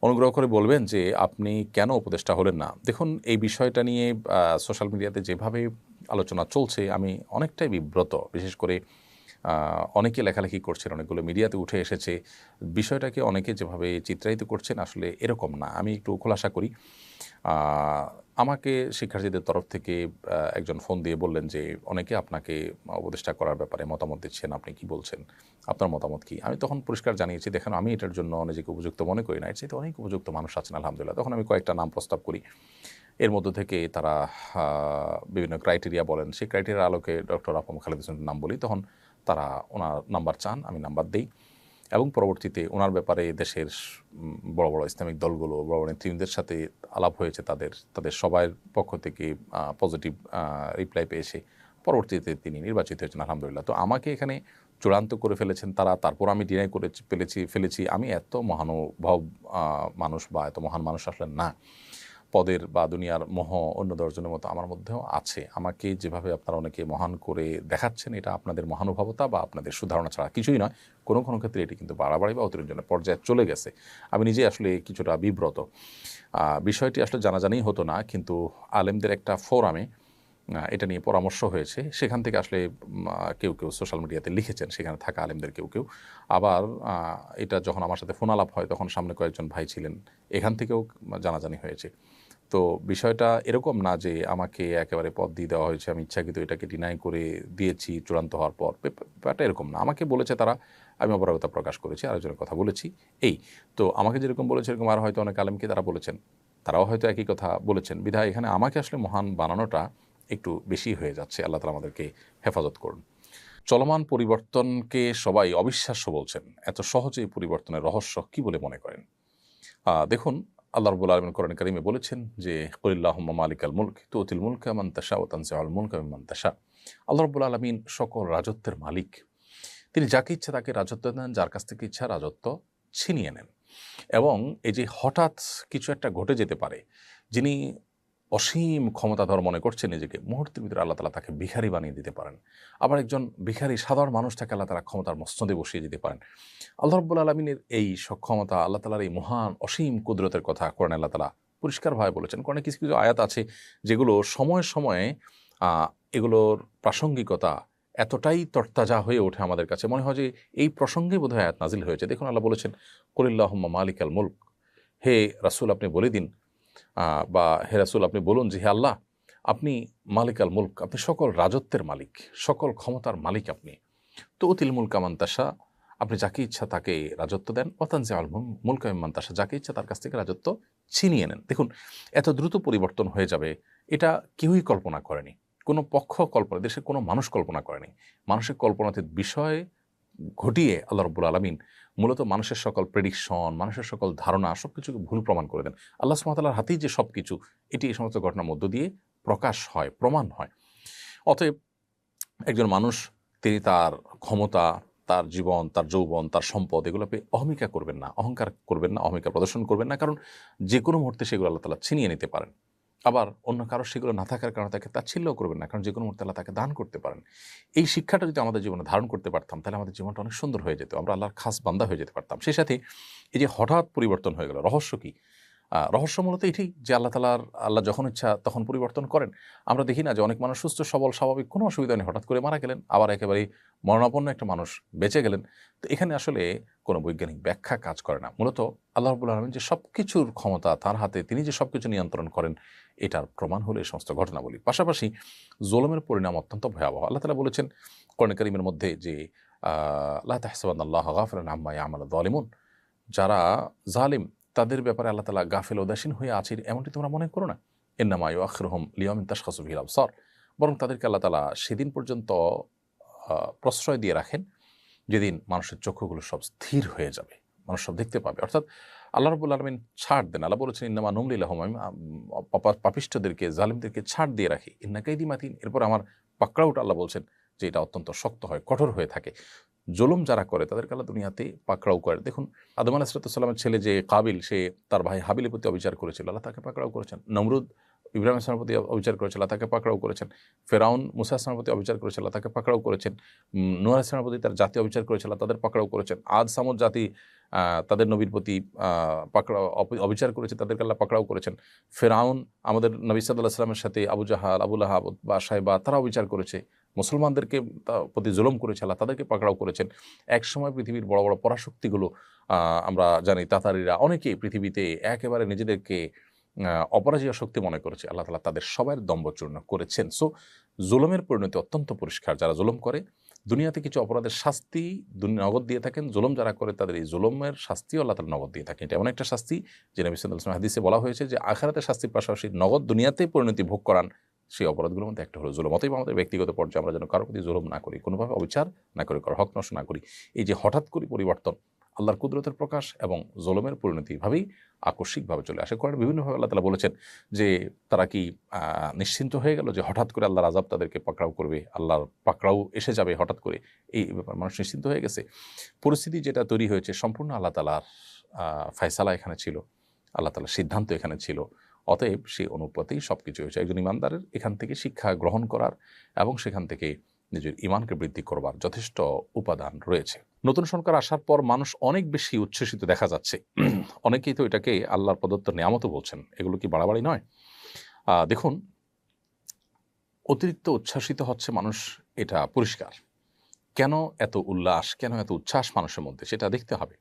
অনুগ্রহ করে বলবেন যে আপনি কেন উপদেষ্টা হলেন না? দেখুন, এই বিষয়টা নিয়ে সোশ্যাল মিডিয়াতে যেভাবে আলোচনা চলছে আমি অনেকটাই বিব্রত। বিশেষ করে অনেকে লেখালেখি করছেন, অনেকগুলো মিডিয়াতে উঠে এসেছে। বিষয়টাকে অনেকে যেভাবে চিত্রায়িত করছেন আসলে এরকম না। আমি একটু খোলাসা করি। আ আমাকে শিক্ষার্থীদের তরফ থেকে একজন ফোন দিয়ে বললেন যে, "অনেকে আপনাকে উপদেষ্টা করার ব্যাপারে মতামত দিচ্ছেন। আপনি কি বলছেন? আপনার মতামত কি?" আমি তখন পরিষ্কার জানিয়েছি, "দেখেন, আমি এটার জন্য নিজেকে উপযুক্ত মনে করি না। এর চাইতে অনেক উপযুক্ত মানুষ আছেন আলহামদুলিল্লাহ।" তখন আমি কয়েকটা নাম প্রস্তাব করি। এর মধ্য থেকে তারা আ বিভিন্ন ক্রাইটেরিয়া বলেন। সেই ক্রাইটেরিয়ার আলোকে ডক্টর আহমদ খালেদ হোসেনের নাম বলি। তখন তারা উনার নাম্বার চান, আমি নাম্বার দেই এবং পরবর্তীতে উনার ব্যাপারে দেশের বড়, বড় ইসলামিক দলগুলো, বড়, বড় নেতৃবৃন্দের সাথে আলাপ হয়েছে তাদের সবার পক্ষ থেকে পজিটিভ রিপ্লাই পেয়েছে। পরবর্তীতে তিনি নির্বাচিত হয়েছেন আলহামদুলিল্লাহ। তো আমাকে এখানে চূড়ান্ত করে ফেলেছেন তারা। তারপর আমি ডিনাই করে ফেলেছি। আমি এত মহানুভব আ মানুষ বা এত মহান মানুষ আসলে না। পদের বা দুনিয়ার মোহ অন্য ১০ জনের মতো আমার মধ্যেও আছে। আমাকে যেভাবে আপনারা অনেকে মহান করে দেখাচ্ছেন, এটা আপনাদের মহানুভবতা বা আপনাদের সুধারণা ছাড়া কিছুই নয়। কোনো ক্ষেত্রে এটি কিন্তু বাড়াবাড়ি বা অতিরঞ্জনের পর্যায়ে চলে গেছে। আমি নিজেই আসলে কিছুটা বিব্রত। বিষয়টি আসলে জানাজানিই হতো না, কিন্তু আলেমদের একটা ফোরামে এটা নিয়ে পরামর্শ হয়েছে। সেখান থেকে আসলে কেউ সোশ্যাল মিডিয়াতে লিখেছেন, সেখানে থাকা আলেমদের কেউ। আবার এটা যখন আমার সাথে ফোন আলাপ হয়, তখন সামনে কয়েকজন ভাই ছিলেন। এখান থেকেও জানাজানি হয়েছে। তো বিষয়টা এরকম না যে আমাকে একেবারে পদ দিয়ে দেওয়া হয়েছে, আমি ইচ্ছাকৃত এটাকে ডিনাই করে দিয়েছি চূড়ান্ত হওয়ার পর। ব্যাপারটা এরকম না। আমাকে বলেছে তারা, আমি অপারগতা প্রকাশ করেছি, আরেকজনের কথা বলেছি, এই। তো আমাকে যেরকম বলেছে এরকম আরও হয়তো অনেক আলেমকে তারা বলেছেন। তারাও হয়তো একই কথা বলেছেন। বিধায় এখানে আমাকে আসলে মহান বানানোটা একটু বেশি হয়ে যাচ্ছে। আল্লাহ তাআলা আমাদেরকে হেফাজত করুন। চলমান পরিবর্তনকে সবাই অবিশ্বাস্য বলছেন। এত সহজে এই পরিবর্তনের রহস্য কী বলে মনে করেন? দেখুন, আল্লাহ রাব্বুল আলামিন কোরআনে কারিমে বলেছেন যে, কুলিল্লাহুম্মা মালিকাল মুলক তুতিল মুলকা মান তাশা ওয়া তানজিউল মুলকা মিম্মান তাশা। আল্লাহ রাব্বুল আলামিন সকল রাজত্বের মালিক। তিনি যাকে ইচ্ছা তাকে রাজত্ব দেন, যার কাছ থেকে ইচ্ছা রাজত্ব ছিনিয়ে নেন। এবং এই যে হঠাৎ কিছু একটা ঘটে যেতে পারে, যিনি অসীম ক্ষমতাধর মনে করছেন নিজেকে, মুহূর্তের ভিতরে আল্লাহ তাআলা তাকে ভিখারি বানিয়ে দিতে পারেন। আবার একজন ভিখারি সাধারণ মানুষটাকে আল্লাহ তাআলা ক্ষমতার মসনদে বসিয়ে দিতে পারেন। আল্লাহ রাব্বুল আলামিনের এই সক্ষমতা, আল্লাহ তাআলার এই মহান অসীম কুদরতের কথা কোরআনে আল্লাহ তাআলা পরিষ্কারভাবে বলেছেন। কোরআনে কিছু আয়াত আছে যেগুলো সময়ে আ এগুলোর প্রাসঙ্গিকতা এতটাই তরতাজা হয়ে ওঠে আমাদের কাছে, মনে হয় যে এই প্রসঙ্গে বোধহয় আয়াত নাজিল হয়েছে। দেখুন, আল্লাহ বলেছেন, কুলিল্লাহুম্মা মালিকাল মুলক। হে রাসূল, আপনি বলে দিন, বা হে রাসূল আপনি বলুন যে, হে আল্লাহ, আপনি মালিকাল মুলক, আপনি সকল রাজত্বের মালিক, সকল ক্ষমতার মালিক আপনি। তুতিল মুলকা মান তাশা, আপনি যাকে ইচ্ছা তাকে রাজত্ব দেন। ওয়া তানজিউল মুলকা মিম্মান তাশা, যাকে ইচ্ছা তার কাছ থেকে রাজত্ব ছিনিয়ে নেন। দেখুন, এত দ্রুত পরিবর্তন হয়ে যাবে এটা কেউই কল্পনা করেনি। কোনো পক্ষ কল্পনা, দেশের কোনো মানুষ কল্পনা করেনি। মানুষের কল্পনাতীত বিষয় ঘটিয়ে আল্লাহ রাব্বুল আলামিন মূলত মানুষের সকল প্রেডিকশন, মানুষের সকল ধারণা সবকিছুকে ভুল প্রমাণ করে দেন। আল্লাহ সুবহানাহু ওয়া তাআলার হাতেই যে সবকিছু, এটি এই সমস্ত ঘটনার মধ্য দিয়ে প্রকাশ হয়, প্রমাণ হয়। অতএব একজন মানুষ, তিনি তার ক্ষমতা, তার জীবন, তার যৌবন, তার সম্পদ এগুলো পেয়ে অহমিকা করবেন না, অহংকার করবেন না, অহমিকা প্রদর্শন করবেন না। কারণ যেকোনো মুহূর্তে সেগুলো আল্লাহ তাআলা ছিনিয়ে নিতে পারেন। আবার অন্য কারো সেগুলো না থাকার কারণে তাকে তাচ্ছিল্যও করবেন না। কারণ যেকোনো মুহূর্তে আল্লাহ তাকে দান করতে পারেন। এই শিক্ষাটা যদি আমাদের জীবনে ধারণ করতে পারতাম, তাহলে আমাদের জীবনটা অনেক সুন্দর হয়ে যেত। আমরা আল্লাহর খাস বান্দা হয়ে যেতে পারতাম। সেই সাথে এই যে হঠাৎ পরিবর্তন হয়ে গেল, রহস্য কি? রহস্য মূলত এটাই যে আল্লাহ যখন ইচ্ছা তখন পরিবর্তন করেন। আমরা দেখি না যে অনেক মানুষ সুস্থ সবল স্বাভাবিক কোনো অসুবিধা নেই, হঠাৎ করে মারা গেলেন। আবার একেবারেই মরণাপন্ন একটা মানুষ বেঁচে গেলেন। তো এখানে আসলে কোনো বৈজ্ঞানিক ব্যাখ্যা কাজ করে না। মূলত আল্লাহ রাব্বুল আলামিন যে সবকিছুর ক্ষমতা তার হাতে, তিনি যে সবকিছু নিয়ন্ত্রণ করেন, এটার প্রমাণ হলো এই সমস্ত ঘটনাবলী। পাশাপাশি জুলুমের পরিণাম অত্যন্ত ভয়াবহ। আল্লাহ তাআলা বলেছেন কোরআনে কারীমের মধ্যে যে, লা তাহসাবান্নাল্লাহা গাফিলান আম্মা ইয়ামালু যালিমুন, যারা জালিম তাদের ব্যাপারে আল্লাহ তাআলা গাফিল উদাসীন হয়ে আছেন এমনটি তোমরা মনে করো না। ইন্নামা ইউআখিরুহুম লিয়াউমিন তাশখাসু ফিহিল আবসার, বরং তাদেরকে আল্লাহ তাআলা সেদিন পর্যন্ত প্রশ্রয় দিয়ে রাখেন যেদিন মানুষের চক্ষুগুলো সব স্থির হয়ে যাবে, মানুষ সব দেখতে পাবে। অর্থাৎ আল্লাহ রাব্বুল আলামিন ছাড় দেন। আল্লাহ বলেছেন, ইন্নামা নুমলি লাহুম, আমি পাপিষ্ঠদেরকে, জালিমদেরকে ছাড় দিয়ে রাখি। ইন্না কাইদি মাতিন, এরপর আমার পাকড়াওটা আল্লাহ বলছেন যে এটা অত্যন্ত শক্ত হয়, কঠোর হয়ে থাকে। জুলুম যারা করে তাদেরকে আল্লাহ দুনিয়াতে পাকড়াও করে। দেখুন, আদম আলাইহিস সালামের ছেলে যে কাবিল, সে তার ভাই হাবিলের প্রতি অবিচার করেছিল, আল্লাহ তাকে পাকড়াও করেছেন। নমরুদ ইব্রাহিম আলাইহিস সালামের প্রতি অবিচার করেছিল, আল্লাহ তাকে পাকড়াও করেছেন। ফেরাউন মুসা আলাইহিস সালামের প্রতি অবিচার করেছিল, আল্লাহ তাকে পাকড়াও করেছেন। নূহ আলাইহিস সালামের প্রতি তার জাতি অবিচার করেছিল, তাদের পাকড়াও করেছেন। আদ সামুদ জাতি তাদের নবীর প্রতি পাকড়াও অবিচার করেছে, তাদেরকে আল্লাহ পাকড়াও করেছেন। ফেরাউন আমাদের নবী সাল্লাল্লাহু আলাইহি ওয়াসাল্লামের সাথে আবু জাহাল, আবু লাহাব বা সাইবা তারা অবিচার করেছে, মুসলমানদেরকে প্রতি জুলুম করেছে, আল্লাহ তাদেরকে পাকড়াও করেছেন। একসময় পৃথিবীর বড় বড় পরাশক্তিগুলো আমরা জানি তাতারিরা অনেকেই পৃথিবীতে একেবারে নিজেদেরকে অপরাজেয় শক্তি মনে করেছে, আল্লাহ তাআলা তাদের সবার দম্ভচূর্ণ করেছেন। সো জুলুমের পরিণতি অত্যন্ত পরিষ্কার। যারা জুলুম করে দুনিয়াতে কিছু অপরাধের শাস্তি নগদ দিয়ে থাকেন, জুলুম যারা করে তাদের এই জুলুমের শাস্তিও আল্লাহ তাআলা নগদ দিয়ে থাকেন। এটা এমন একটা শাস্তি যে নবী সাল্লাল্লাহু আলাইহি ওয়াসাল্লাম হাদিসে বলা হয়েছে যে আখিরাতের শাস্তির পাশাপাশি নগদ দুনিয়াতেই পরিণতি ভোগ করান সেই অপরাধগুলোর মধ্যে একটা হলো জুলুম। অতএব আমাদের ব্যক্তিগত পর্যায়ে আমরা যেন কারো প্রতি জুলুম না করি, কোনোভাবে অবিচার না করি, কারো হক নষ্ট না করি। এই যে হঠাৎ করে পরিবর্তন আল্লাহর কুদরতের প্রকাশ এবং জুলুমের পরিণতি ভাবেই আকস্মিকভাবে চলে আসে। কোরআনে বিভিন্নভাবে আল্লাহ তাআলা বলেছেন যে তারা কি নিশ্চিন্ত হয়ে গেল যে হঠাৎ করে আল্লাহর আযাব তাদেরকে পাকড়াও করবে, আল্লাহর পাকড়াও এসে যাবে হঠাৎ করে, এই ব্যাপার মানুষ নিশ্চিন্ত হয়ে গেছে। পরিস্থিতি যেটা তৈরি হয়েছে সম্পূর্ণ আল্লাহ তাআলার ফায়সালা এখানে ছিল, আল্লাহ তাআলার সিদ্ধান্ত এখানে ছিল। অতএব সেই অনুপাতেই সব কিছু হয়েছে। একজন ইমানদারের এখান থেকে শিক্ষা গ্রহণ করার এবং সেখান থেকে নিজের ঈমানকে বৃদ্ধি করবার যথেষ্ট উপাদান রয়েছে। নতুন সরকার আসার পর মানুষ অনেক বেশি উচ্ছ্বসিত দেখা যাচ্ছে। অনেকেই তো এটাকে আল্লাহর প্রদত্ত নিয়ামতও বলছেন। এগুলো কি বাড়াবাড়ি নয়? দেখুন, অতিরিক্ত উচ্ছ্বসিত হচ্ছে মানুষ, এটা পরিষ্কার। কেন এত উল্লাস, কেন এত উচ্ছ্বাস মানুষের মধ্যে, সেটা দেখতে হবে।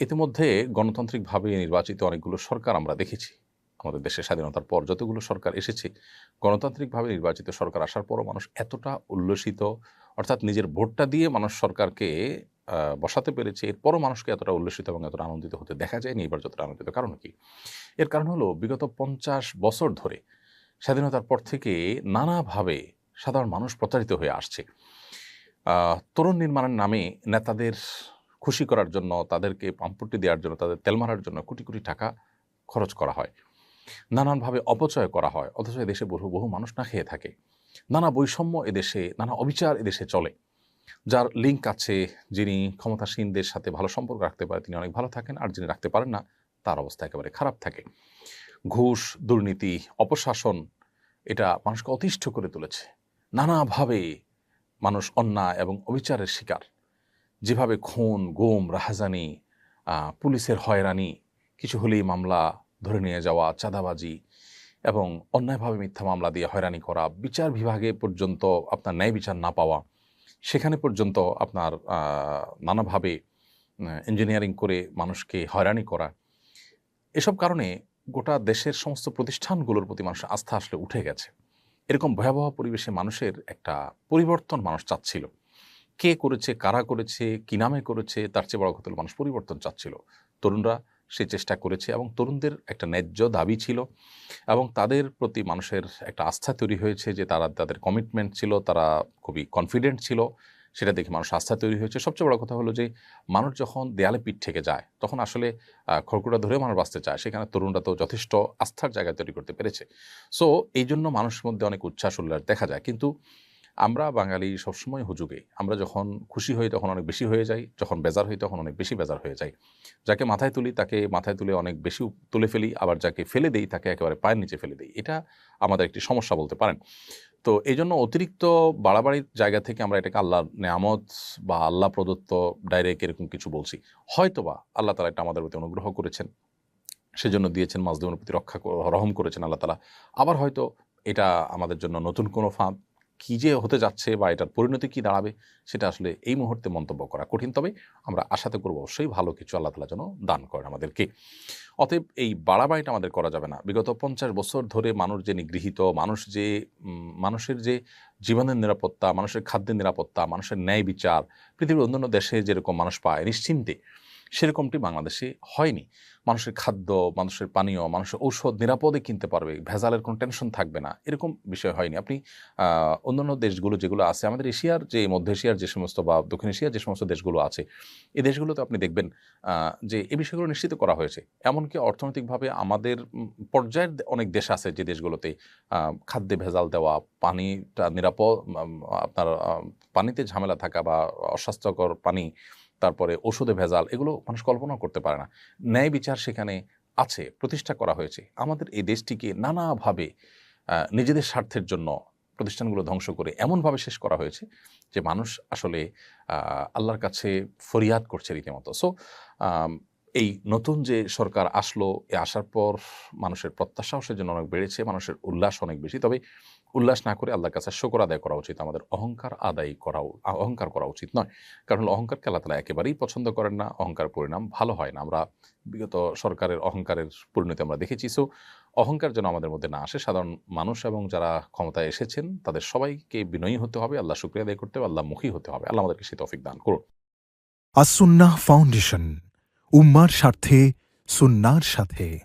ইতিমধ্যে গণতান্ত্রিকভাবে নির্বাচিত অনেকগুলো সরকার আমরা দেখেছি। আমাদের দেশের স্বাধীনতার পর যতগুলো সরকার এসেছে, গণতান্ত্রিকভাবে নির্বাচিত সরকার আসার পরও মানুষ এতটা উল্লসিত, অর্থাৎ নিজের ভোটটা দিয়ে মানুষ সরকারকে বসাতে পেরেছে, এরপরও মানুষকে এতটা উল্লসিত এবং এতটা আনন্দিত হতে দেখা যায়নি এবার যতটা আনন্দিত। কারণ কি? এর কারণ হলো বিগত ৫০ বছর ধরে স্বাধীনতার পর থেকে নানাভাবে সাধারণ মানুষ প্রতারিত হয়ে আসছে। তরুণ নির্মাণের নামে নেতাদের খুশি করার জন্য, তাদেরকে পাম্পটি দেওয়ার জন্য, তাদের তেল মারার জন্য কোটি কোটি টাকা খরচ করা হয়, নানানভাবে অপচয় করা হয়, অথচ এদেশে বহু বহু মানুষ না খেয়ে থাকে। নানা বৈষম্য এদেশে, নানা অবিচার এদেশে চলে। যার লিঙ্ক আছে, যিনি ক্ষমতাসীনদের সাথে ভালো সম্পর্ক রাখতে পারে তিনি অনেক ভালো থাকেন, আর যিনি রাখতে পারেন না তার অবস্থা একেবারে খারাপ থাকে। ঘুষ, দুর্নীতি, অপশাসন এটা মানুষকে অতিষ্ঠ করে তুলেছে। নানাভাবে মানুষ অন্যায় এবং অবিচারের শিকার। যেভাবে খুন, গুম, রাহাজানি, পুলিশের হয়রানি, কিছু হলেই মামলা ধরে নিয়ে যাওয়া, চাঁদাবাজি এবং অন্যায়ভাবে মিথ্যা মামলা দিয়ে হয়রানি করা, বিচার বিভাগে পর্যন্ত আপনার ন্যায় বিচার না পাওয়া, সেখানে পর্যন্ত আপনার নানাভাবে ইঞ্জিনিয়ারিং করে মানুষকে হয়রানি করা, এসব কারণে গোটা দেশের সমস্ত প্রতিষ্ঠানগুলোর প্রতি মানুষের আস্থা আসলে উঠে গেছে। এরকম ভয়াবহ পরিবেশে মানুষের একটা পরিবর্তন মানুষ চাচ্ছিল। কে করেছে, কারা করেছে, কী নামে করেছে, তার চেয়ে বড় কথা হলো মানুষ পরিবর্তন চাচ্ছিল। তরুণরা সে চেষ্টা করেছে এবং তরুণদের একটা ন্যায্য দাবি ছিল এবং তাদের প্রতি মানুষের একটা আস্থা তৈরি হয়েছে যে তাদের কমিটমেন্ট ছিল, তারা খুবই কনফিডেন্ট ছিল, সেটা দেখে মানুষ আস্থা তৈরি হয়েছে। সবচেয়ে বড় কথা হলো যে মানুষ যখন দেয়ালে পিঠ থেকে যায় তখন আসলে খড়কুটা ধরে মানুষ বাঁচতে চায়, সেখানে তরুণরা তো যথেষ্ট আস্থার জায়গা তৈরি করতে পেরেছে। সো এই জন্য মানুষের মধ্যে অনেক উচ্ছ্বাস উল্লাস দেখা যায়। কিন্তু আমরা বাঙালি সবসময় হুজুগে, আমরা যখন খুশি হই তখন অনেক বেশি হয়ে যাই, যখন বেজার হই তখন অনেক বেশি বেজার হয়ে যাই। যাকে মাথায় তুলি তাকে মাথায় তুলে অনেক বেশি তুলে ফেলি, আবার যাকে ফেলে দেই তাকে একেবারে পায়ের নিচে ফেলে দেই। এটা আমাদের একটি সমস্যা বলতে পারেন। তো এই জন্য অতিরিক্ত বাড়াবাড়ির জায়গা থেকে আমরা এটাকে আল্লাহর নেয়ামত বা আল্লাহ প্রদত্ত ডাইরেক্ট এরকম কিছু বলছি। হয়তোবা আল্লাহ তাআলা এটা আমাদের প্রতি অনুগ্রহ করেছেন, সেজন্য দিয়েছেন, মাজলুমের প্রতি রহম করেছেন আল্লাহ তাআলা। আবার হয়তো এটা আমাদের জন্য নতুন কোনো ফাঁদ। কী যে হতে যাচ্ছে বা এটার পরিণতি কী দাঁড়াবে সেটা আসলে এই মুহূর্তে মন্তব্য করা কঠিন। তবে আমরা আশাতে করব অবশ্যই ভালো কিছু আল্লাহ তাআলা যেন দান করেন আমাদেরকে। অতএব এই বাড়াবাড়িটা আমাদের করা যাবে না। বিগত ৫০ বছর ধরে মানুষ যে নিগৃহীত, মানুষের যে জীবনের নিরাপত্তা, মানুষের খাদ্যের নিরাপত্তা, মানুষের ন্যায় বিচার পৃথিবীর অন্যান্য দেশে যেরকম মানুষ পায় নিশ্চিন্তে, সেরকমটি বাংলাদেশে হয়নি। মানুষের খাদ্য, মানুষের পানীয়, মানুষের ঔষধ নিরাপদে কিনতে পারবে, ভেজালের কোনো টেনশন থাকবে না, এরকম বিষয় হয়নি। আপনি অন্যান্য দেশগুলো যেগুলো আছে, আমাদের এশিয়ার যে মধ্য এশিয়ার যে সমস্ত বা দক্ষিণ এশিয়ার যে সমস্ত দেশগুলো আছে, এই দেশগুলোতে আপনি দেখবেন যে এই বিষয়গুলো নিশ্চিত করা হয়েছে। এমনকি অর্থনৈতিকভাবে আমাদের পর্যায়ের অনেক দেশ আছে যে দেশগুলোতে খাদ্যে ভেজাল দেওয়া, পানিটা নিরাপদ, আপনার পানিতে ঝামেলা থাকা বা অস্বাস্থ্যকর পানি, তারপরে ওষুধে ভেজাল, এগুলো মানুষ কল্পনাও করতে পারে না। ন্যায় বিচার সেখানে আছে, প্রতিষ্ঠা করা হয়েছে। আমাদের এই দেশটিকে নানাভাবে নিজেদের স্বার্থের জন্য প্রতিষ্ঠানগুলো ধ্বংস করে এমনভাবে শেষ করা হয়েছে যে মানুষ আসলে আল্লাহর কাছে ফরিয়াদ করছে রীতিমতো। সো এই নতুন যে সরকার আসলো, আসার পর মানুষের প্রত্যাশাও সেজন্য অনেক বেড়েছে, মানুষের উল্লাস অনেক বেশি। তবে উল্লাস না করে আল্লাহর কাছে শুকর আদায় করা উচিত। আমাদের অহংকার করা উচিত নয়। কারণ অহংকারকে আল্লাহ তাআলা একেবারেই পছন্দ করেন না। অহংকার পরিণাম ভালো হয় না। আমরা বিগত সরকারের অহংকারের পরিণতি আমরা দেখেছি। সো অহংকার যেন আমাদের মধ্যে না আসে। সাধারণ মানুষ এবং যারা ক্ষমতায় এসেছেন তাদের সবাইকে বিনয়ী হতে হবে, আল্লাহ শুকরিয়া আদায় করতে হবে, আল্লাহমুখী হতে হবে। আল্লাহ আমাদেরকে সেই তৌফিক দান করুন। আসুন্নাহ ফাউন্ডেশন, উম্মার স্বার্থে সুন্নাহর সাথে।